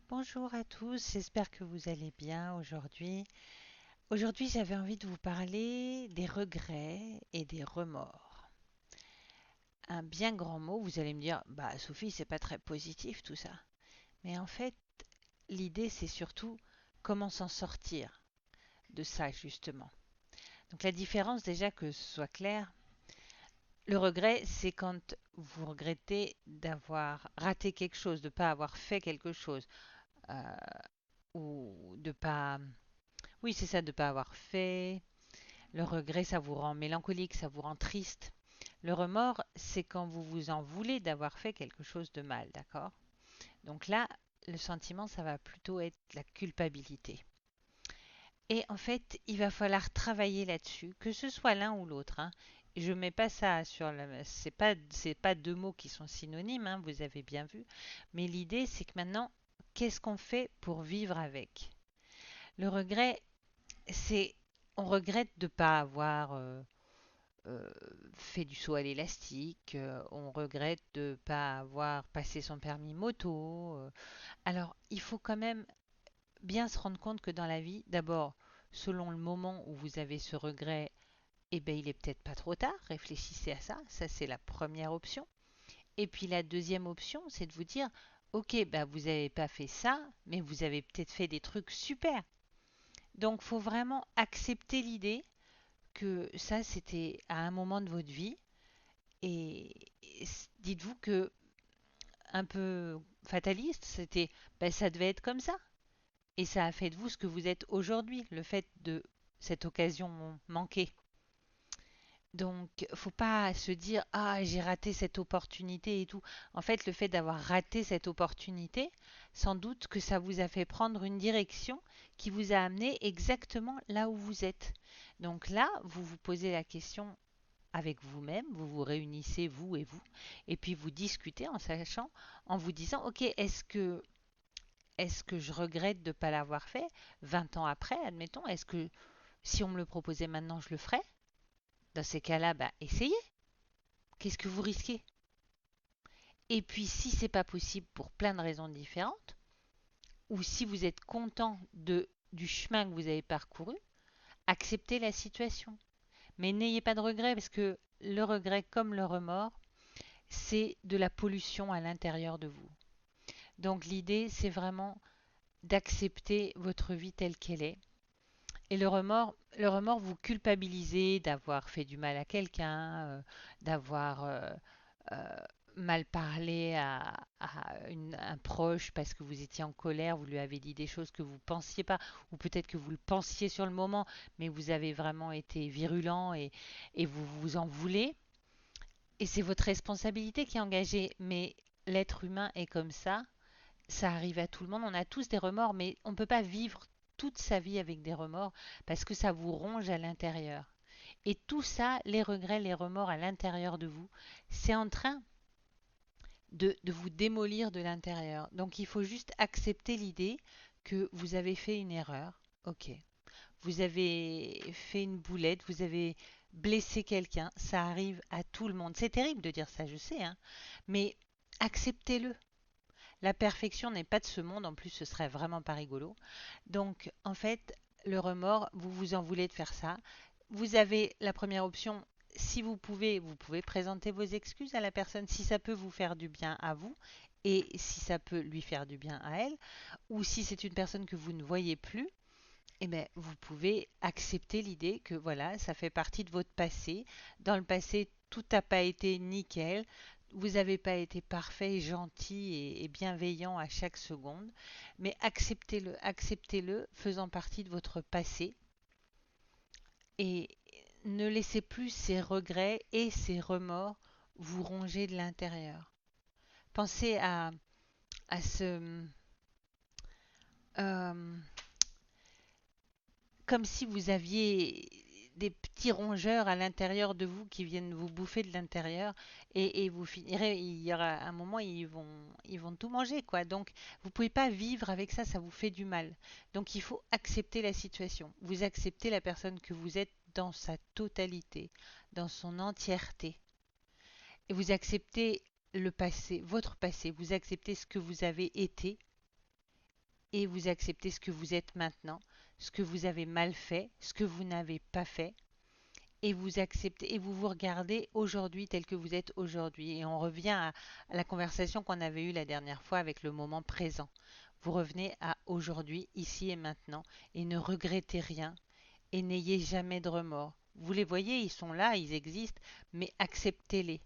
Bonjour à tous, j'espère que vous allez bien aujourd'hui. Aujourd'hui, j'avais envie de vous parler des regrets et des remords. Un bien grand mot, vous allez me dire, bah Sophie, c'est pas très positif tout ça. Mais en fait, l'idée, c'est surtout comment s'en sortir de ça, justement. Donc la différence, déjà que ce soit clair, le regret, c'est quand vous regrettez d'avoir raté quelque chose, de ne pas avoir fait quelque chose, euh, ou de pas. Oui, c'est ça, de ne pas avoir fait. Le regret, ça vous rend mélancolique, ça vous rend triste. Le remords, c'est quand vous vous en voulez d'avoir fait quelque chose de mal, d'accord? Donc là, le sentiment, ça va plutôt être la culpabilité. Et en fait, il va falloir travailler là-dessus, que ce soit l'un ou l'autre, hein. Je mets pas ça sur le. C'est pas deux mots qui sont synonymes, hein, vous avez bien vu. Mais l'idée, c'est que maintenant, qu'est-ce qu'on fait pour vivre avec? Le regret, c'est on regrette de ne pas avoir euh, fait du saut à l'élastique, on regrette de ne pas avoir passé son permis moto. Alors, il faut quand même bien se rendre compte que dans la vie, d'abord, selon le moment où vous avez ce regret, eh ben, il est peut-être pas trop tard. Réfléchissez à ça. Ça, c'est la première option. Et puis la deuxième option, c'est de vous dire, ok, bah, vous n'avez pas fait ça, mais vous avez peut-être fait des trucs super. Donc, faut vraiment accepter l'idée que ça, c'était à un moment de votre vie. Et dites-vous que, un peu fataliste, c'était, ben, ça devait être comme ça. Et ça a fait de vous ce que vous êtes aujourd'hui, le fait de cette occasion manquée. Donc, faut pas se dire ah j'ai raté cette opportunité et tout. En fait, le fait d'avoir raté cette opportunité, sans doute que ça vous a fait prendre une direction qui vous a amené exactement là où vous êtes. Donc là, vous vous posez la question avec vous-même, vous vous réunissez vous et vous, et puis vous discutez en sachant, en vous disant, ok, est-ce que je regrette de ne pas l'avoir fait 20 ans après, admettons, est-ce que si on me le proposait maintenant, je le ferais? Dans ces cas-là, bah, essayez. Qu'est-ce que vous risquez? Et puis si c'est pas possible pour plein de raisons différentes, ou si vous êtes content du chemin que vous avez parcouru, acceptez la situation. Mais n'ayez pas de regrets parce que le regret comme le remords, c'est de la pollution à l'intérieur de vous. Donc l'idée, c'est vraiment d'accepter votre vie telle qu'elle est. Et le remords vous culpabilisez d'avoir fait du mal à quelqu'un, d'avoir euh, mal parlé à un proche parce que vous étiez en colère, vous lui avez dit des choses que vous ne pensiez pas, ou peut-être que vous le pensiez sur le moment, mais vous avez vraiment été virulent et vous vous en voulez. Et c'est votre responsabilité qui est engagée. Mais l'être humain est comme ça arrive à tout le monde. On a tous des remords, mais on ne peut pas vivre toute sa vie avec des remords parce que ça vous ronge à l'intérieur. Et tout ça, les regrets, les remords à l'intérieur de vous, c'est en train de vous démolir de l'intérieur. Donc il faut juste accepter l'idée que vous avez fait une erreur. Ok. Vous avez fait une boulette, vous avez blessé quelqu'un, ça arrive à tout le monde. C'est terrible de dire ça, je sais, hein, mais acceptez-le. La perfection n'est pas de ce monde, en plus ce serait vraiment pas rigolo. Donc en fait, le remords, vous vous en voulez de faire ça. Vous avez la première option, si vous pouvez présenter vos excuses à la personne si ça peut vous faire du bien à vous et si ça peut lui faire du bien à elle. Ou si c'est une personne que vous ne voyez plus, eh bien, vous pouvez accepter l'idée que voilà, ça fait partie de votre passé. Dans le passé, tout n'a pas été nickel. Vous n'avez pas été parfait, gentil et bienveillant à chaque seconde. Mais acceptez-le faisant partie de votre passé. Et ne laissez plus ces regrets et ces remords vous ronger de l'intérieur. Pensez à ce... euh, comme si vous aviez des petits rongeurs à l'intérieur de vous qui viennent vous bouffer de l'intérieur et vous finirez, il y aura un moment ils vont tout manger quoi. Donc vous pouvez pas vivre avec ça, ça vous fait du mal. Donc il faut accepter la situation. Vous acceptez la personne que vous êtes dans sa totalité, dans son entièreté. Et vous acceptez le passé, votre passé, vous acceptez ce que vous avez été et vous acceptez ce que vous êtes maintenant, ce que vous avez mal fait, ce que vous n'avez pas fait, et vous acceptez et vous vous regardez aujourd'hui tel que vous êtes aujourd'hui. Et on revient à la conversation qu'on avait eue la dernière fois avec le moment présent. Vous revenez à aujourd'hui, ici et maintenant, et ne regrettez rien, et n'ayez jamais de remords. Vous les voyez, ils sont là, ils existent, mais acceptez-les.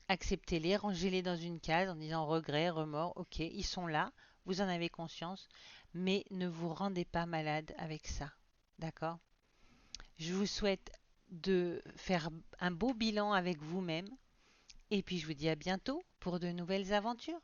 Acceptez-les, rangez-les dans une case en disant regret, remords, ok, ils sont là, vous en avez conscience, mais ne vous rendez pas malade avec ça. D'accord? Je vous souhaite de faire un beau bilan avec vous-même et puis je vous dis à bientôt pour de nouvelles aventures.